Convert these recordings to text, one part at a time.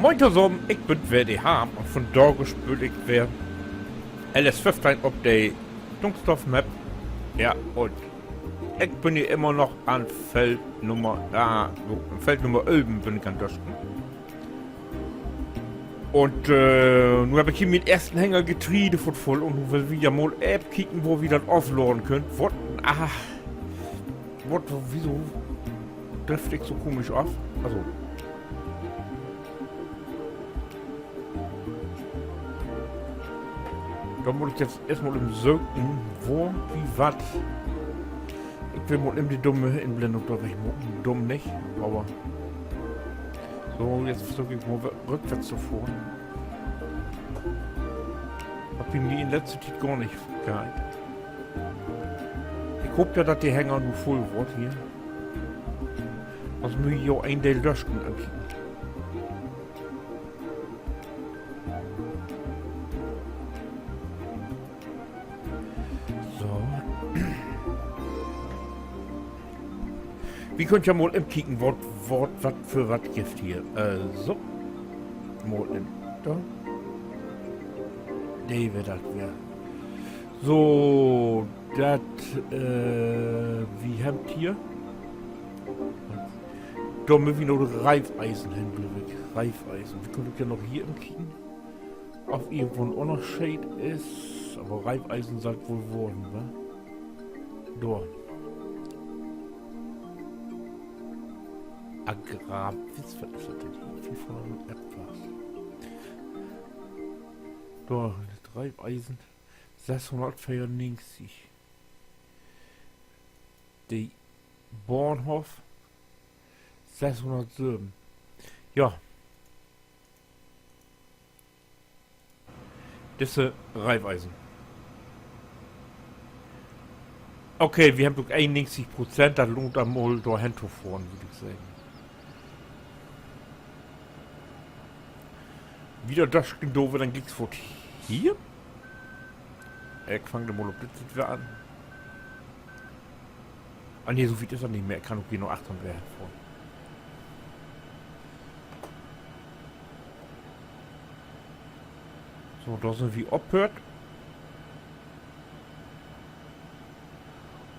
Moin zusammen, ich bin WDH und von da gespielt ich wer LS15 Update Dunkstorf Map. Ja, und ich bin hier immer noch an Feld Nummer 11 bin ich an Döschen. Und nun habe ich hier mit ersten Hänger getrieben von voll und nun will wieder mal App kicken, wo wir das offladen können. Wieso trifft ich so komisch auf? Also. Da muss ich jetzt erstmal im Söken, wo, wie, was. Ich will mal in die dumme Inblendung da weg. Dumm nicht, aber. So, jetzt versuche ich mal rückwärts zu fahren. Hab ich mir in letzter Zeit gar nicht gehalten. Ich hoffe ja, dass die Hänger nur voll wird hier. Also muss ich auch ein Teil löschen ankicken. So. Wie könnt ihr mal im Kicken, was für was gibt hier? So. Mal in da. Nee, wer das wäre. So, das, wie habt ihr? Da müssen wir noch Reifeisen hin, Reifeisen. Wie könnt ihr noch hier im Kicken? Auf irgendwo ein Unterschied ist. Aber Reifeisen sagt wohl worden, wa? Da. Agrar, was ist das denn? 500 etwas. Da, das Reifeisen. 694. Die Bornhof 607. Ja. Diese Reifeisen. Okay, wir haben doch 91%, das lohnt einmal da hinzufahren, würde ich sagen. Wieder das Stück doof, dann geht's vor hier. Ich fange mal auf das wieder an. Ah ne, so viel ist er nicht mehr. Ich kann okay nur 800 werden vor. So, da sind wir abhört.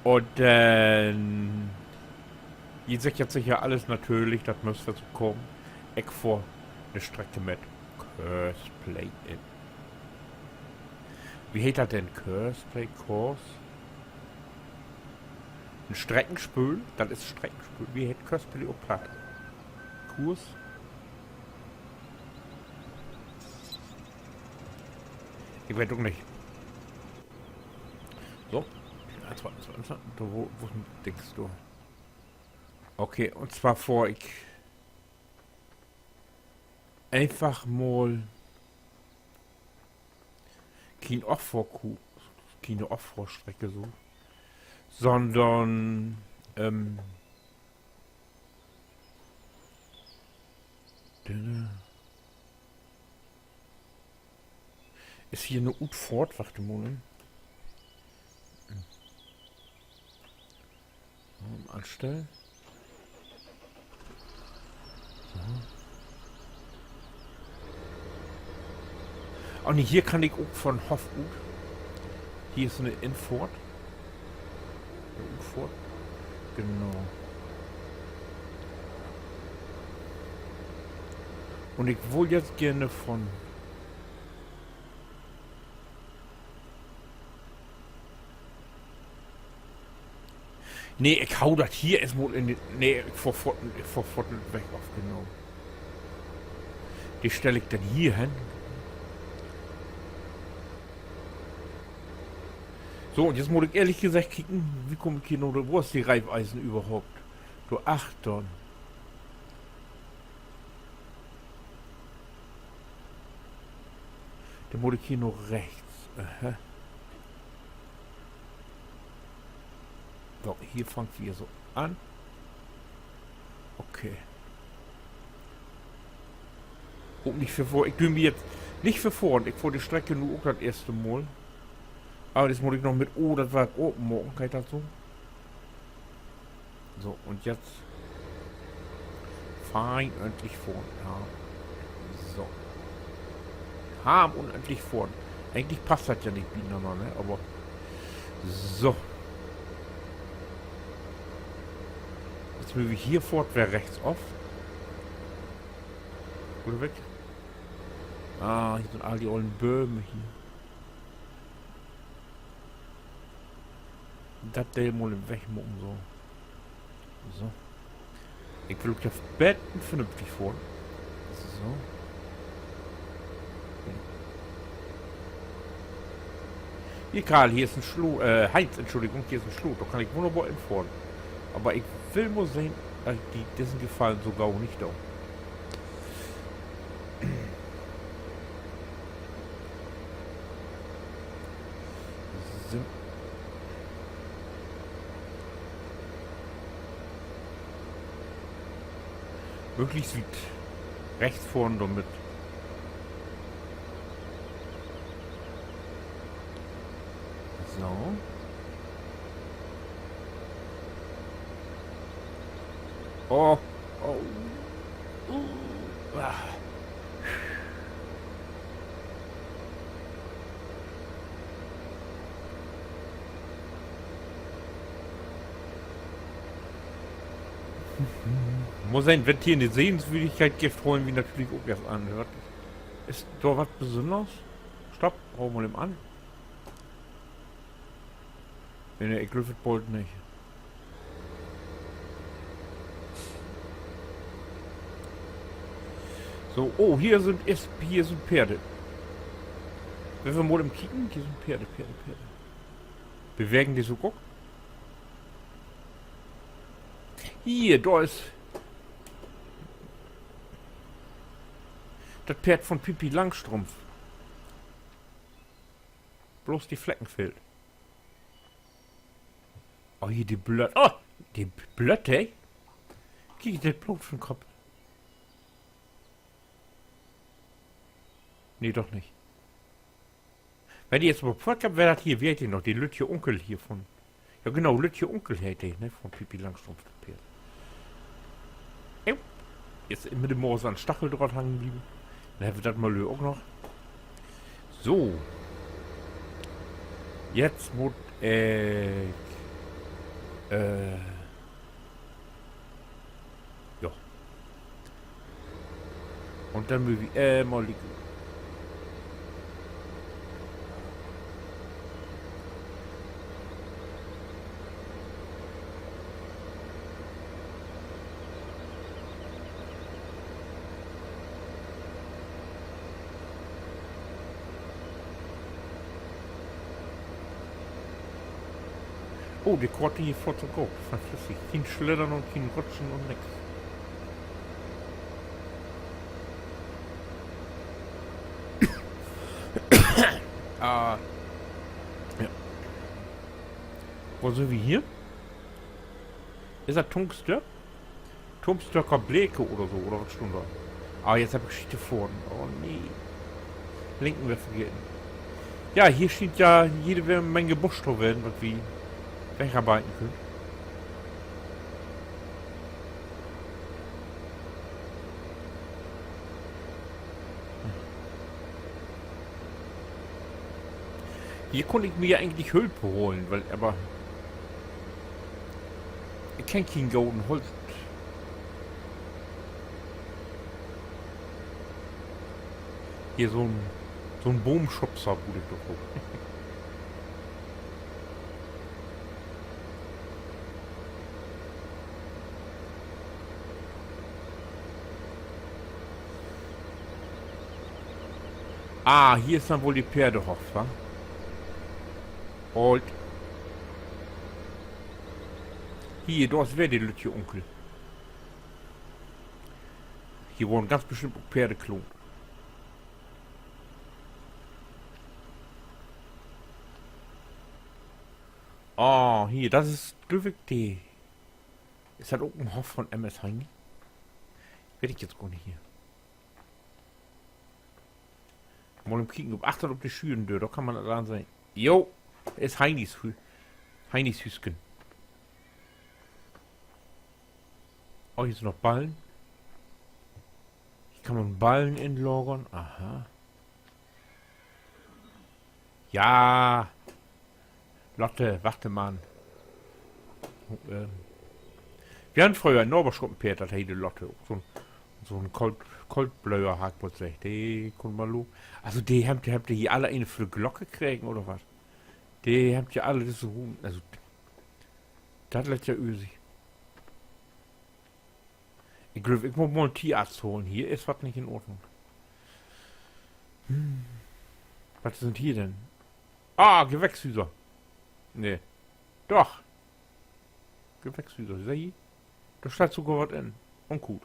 Und dann... Ihr seht jetzt sicher alles natürlich, das müsste so kommen. Ich vor eine Strecke mit Curse Play in. Wie heißt das denn? Curse Play Course? Ein Streckenspül? Das ist Streckenspül. Wie heißt Curse Play auch platt? Kurs? Ich weiß doch nicht. So. Wo ist ein Dings du? Okay, und zwar vor ich einfach mal keine Off-Vor-Strecke so, sondern ist hier eine Utfort, warte mal. Anstellen. So. Und hier kann ich auch von Hofgut. Hier ist eine Infort. Eine Utfort. Genau. Und ich will jetzt gerne von... Nee, ich hau das hier erstmal in den... Nee, ich fahr fort weg auf, genau. Die stelle ich dann hier hin. So, und jetzt muss ich ehrlich gesagt kicken, wie komme ich hier noch, wo ist die Reifeisen überhaupt? Du Achtung. Der muss ich hier noch rechts. Aha. So, hier fangt wir so an. Okay. Und nicht für vor. Ich tue mir jetzt nicht für vor. Und ich vor die Strecke nur auch das erste Mal. Aber das muss ich noch mit. Oh, das war oben morgen. Kann ich das so? So, und jetzt fein endlich vor. Ja. Ham unendlich fort. Eigentlich passt das ja nicht miteinander, ne? Aber so. Jetzt will ich hier fort, wer rechts auf. Oder weg? Ah, hier sind all die ollen Böhme hier. Das der mal wegmucken so. So. Ich will das Bett vernünftig vor. So. Hier, Karl, hier ist ein Schlot. Heinz, Entschuldigung, hier ist ein Schlot. Da kann ich wunderbar entfordern. Aber ich will mal sehen, die dessen gefallen sogar auch nicht da. So. Möglichst weit rechts vorne damit. So. Oh. Oh. Ah. Muss sein, wenn hier eine Sehenswürdigkeit gibt, wollen wir natürlich auch erst anhört. Ist da was Besonderes? Stopp, brauchen wir dem an. Wenn der Griffith Bolt nicht. So, oh, hier sind Pferde. Wenn wir mal im Kicken, hier sind Pferde. Bewegen die so guck. Hier, da ist das Pferd von Pippi Langstrumpf. Bloß die Flecken fehlt. Oh, hier die Blöcke. Oh, die Blöcke. Kiek, das Blut vom Kopf. Nee, doch nicht. Wenn die jetzt mal vorkommt, wäre das hier, wie hätte ich noch? Die Lütje Onkel hier von. Ja genau, Lütje Onkel hätte ich, ne? Von Pippi Langstrumpf, das Pferd. Jetzt mit dem Moos an Stacheldraht hängen geblieben. Dann haben wir das mal auch noch. So. Jetzt muss ja. Und dann müssen wir mal die. Oh, die Korte hier vor zu go. Fantastisch. Kein Schlittern und kein Rutschen und nix. Ja. Wo sind wir hier? Ist das Tungster? Turmstöcker Bleke oder so, oder was stand da? Ah, jetzt habe ich Geschichte vor. Oh nee. Linken wir vergessen. Ja, hier steht ja jede Menge Busch drauf werden, was wir wegarbeiten können. Hier konnte ich mir ja eigentlich Hülpe holen, weil aber ich kenne keinen Golden Holz. Hier so ein Boomschubser wurde ich doch hoch. Ah, hier ist dann wohl die Pferdehof, wa? Und hier, dort wäre die Lütje Onkel. Hier wurden ganz bestimmt auch Pferde klont. Oh, hier, das ist Glückwig D. Ist das auch ein Hof von MS Heini? Werde ich jetzt gar nicht hier. Mal im Kicken, achtet auf die Schüren, da kann man dran sein. Jo, ist Heinis Hüsken. Oh, hier sind noch Ballen. Hier kann man Ballen inlagern. Aha. Ja, Lotte, warte mal. Wir haben früher in Norberschuppenpferd, das heißt Lotte. So ein Coldblöer hat man sich. Die kann man lo. Also die habt ihr hier alle eine für die Glocke kriegen oder was? Die habt ihr alle so. Also das lässt ja ösig. Ich glaube, ich muss mal einen Tierarzt holen. Hier ist was nicht in Ordnung. Was sind hier denn? Ah, Gewächshüser. Nee. Doch. Gewächshüser. Sieh. Da steht sogar was in. Und gut.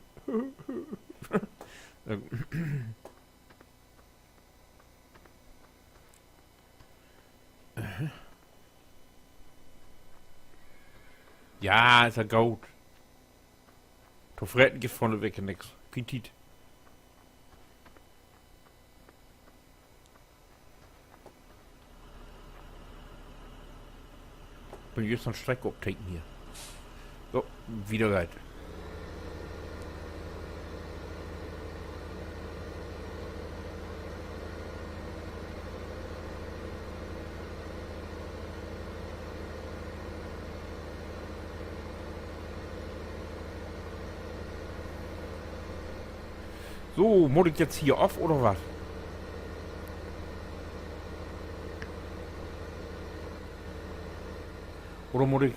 Ja, ist ja gut. Du fressen gibt vorne weg nix. Petit. Bin jetzt noch Strecke abtaken hier. So, wieder weit. So, muss ich jetzt hier auf oder was? Oder muss ich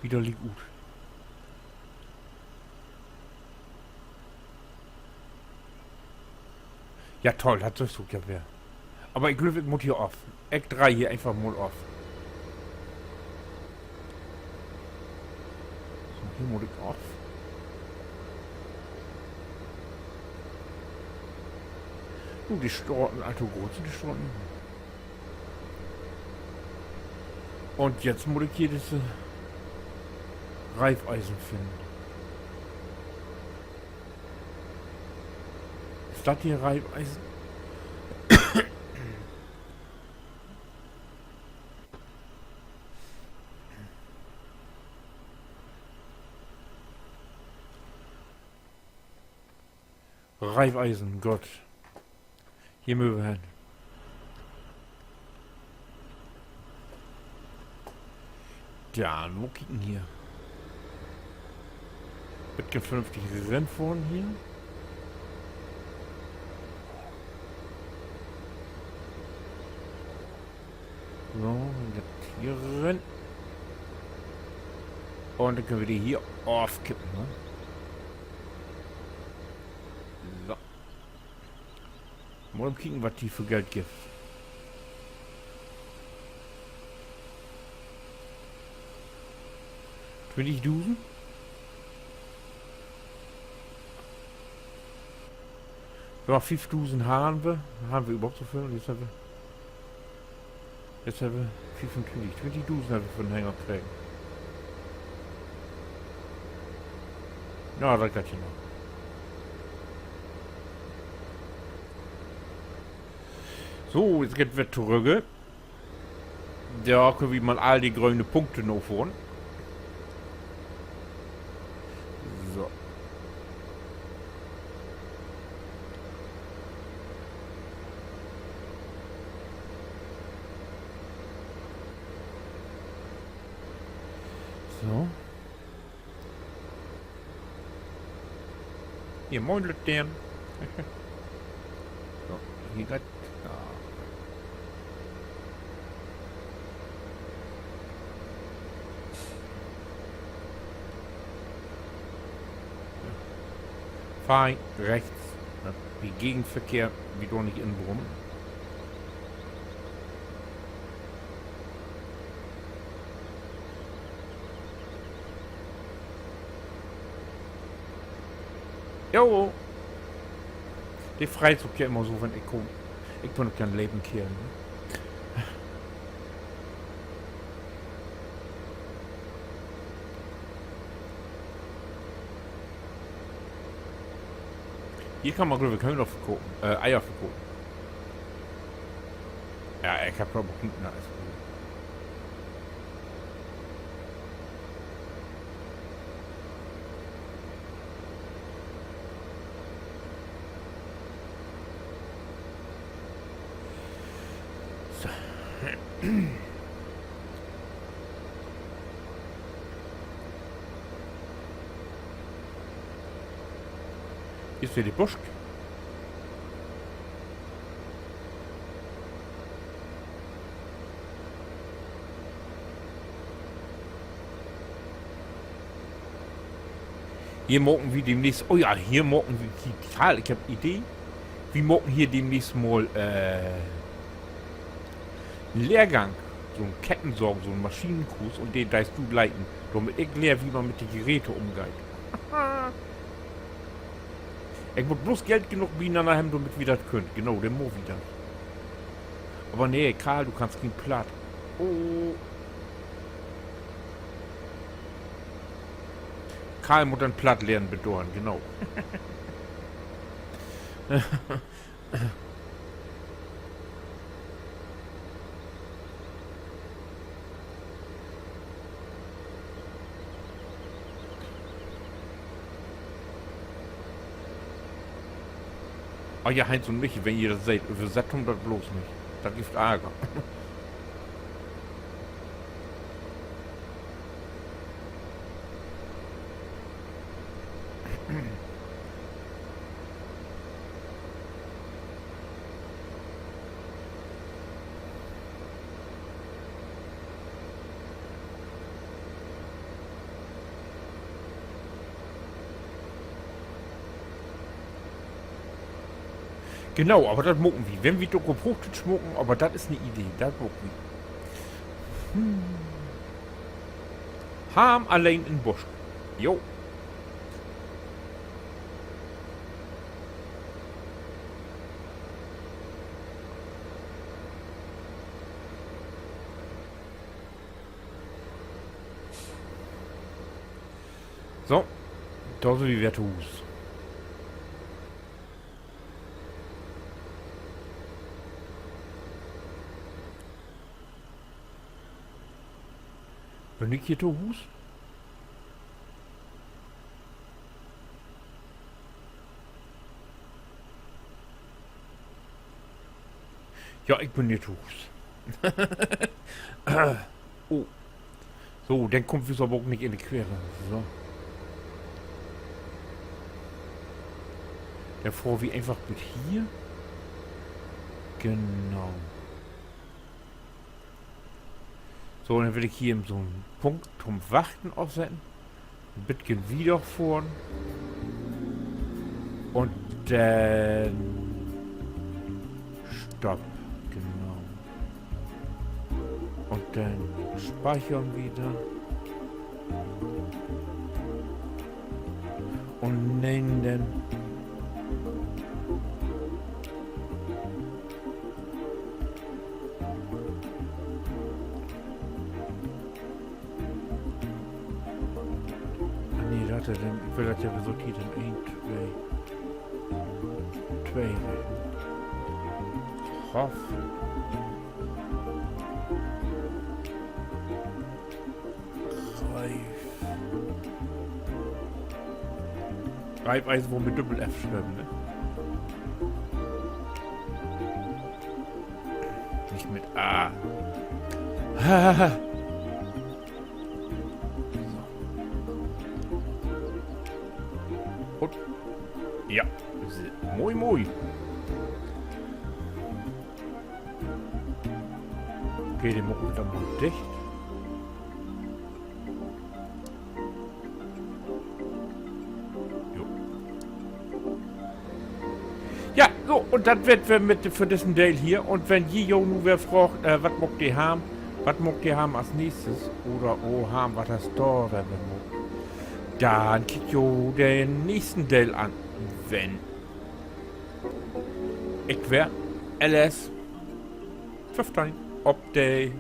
wieder liegt gut? Ja toll, das sollst du ja wer. Aber ich glaube, ich muss hier auf. Ich drei hier einfach mal auf. So, hier muss ich auf. Die Storten, Alter große, die Storten. Und jetzt muss ich hier diese Reifeisen finden. Ist das hier Reifeisen? Reifeisen, Gott. Hier mögen wir hin. Ja, wo kicken hier? Wird vernünftig Rennfahren hier. So, jetzt hier rein. Und dann können wir die hier aufkippen, ne? So. Mal kicken, was die für Geld gibt. Will ich dusen? Ja, 5.000 haben wir überhaupt so viel? Jetzt haben wir 25. 20.000 haben wir von den Hänger kriegen. Ja, das geht ja noch. So, jetzt geht wir zurück. Da können wir mal all die grünen Punkte noch fahren. So. So. Hier, moin, Lütern. So, hier geht. Ja. Fahr rechts. Wie Gegenverkehr, wie doch nicht in Brummen. Jo! Die Freizug ja immer so, wenn ich komme. Ich bin noch kein Leben kehren. Ne? Hier kann man, glaube ich, Hühner verkaufen. Eier verkaufen. Ja, ich hab aber hinten alles gut. Ist hier die Busch? Hier morgen wir demnächst, oh ja, hier morgen wir, total, ich habe Idee, wir morgen hier demnächst mal einen Lehrgang, so einen Kettensorgen, so einen Maschinenkurs und den darfst du leiten, damit ich lehre, wie man mit den Geräten umgeht. Ich muss bloß Geld genug bieten haben, damit wir das können. Genau, der Mo wieder. Aber nee, Karl, du kannst kein Platt. Oh. Karl muss dann Platt lernen bedauern, genau. Oh ja, Heinz und Michi, wenn ihr das seht, übersetzt das bloß nicht. Das gibt Ärger. Genau, aber das mucken wir. Wenn wir doch gepuchtet schmucken, aber das ist eine Idee. Das mucken wir. Ham allein in Busch. Jo. So. Da sind die Werthus. Bin ich hier zu Hus? Ja, ich bin hier zu Hus. Oh. So, dann kommt Wieserburg nicht in die Quere. So. Der vor wie einfach mit hier. Genau. So, dann will ich hier so einen Punkt zum Warten aufsetzen. Ein bisschen wieder vorn. Und dann Stopp. Genau. Und dann speichern wieder. Und nennen dann ich will das ja sortiert in 1, 2 rechnen. Hoff. Reifeisen, wo mit Doppel-F schreiben, ne? Nicht mit A. Und ja, moi moi. Okay, den machen wir dann mal dicht. Jo. Ja, so, und das wird wir mit für diesen Teil hier. Und wenn Gio nu wer fragt, was mag die haben? Was mag die haben als nächstes? Oder oh, haben, was das da werden mag? Dann kriegt jo den nächsten Teil an. Wenn ich wär LS 15 ob der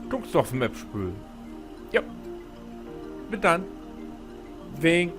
Dunkelstoff Map spülen. Ja. Bis dann. Wink.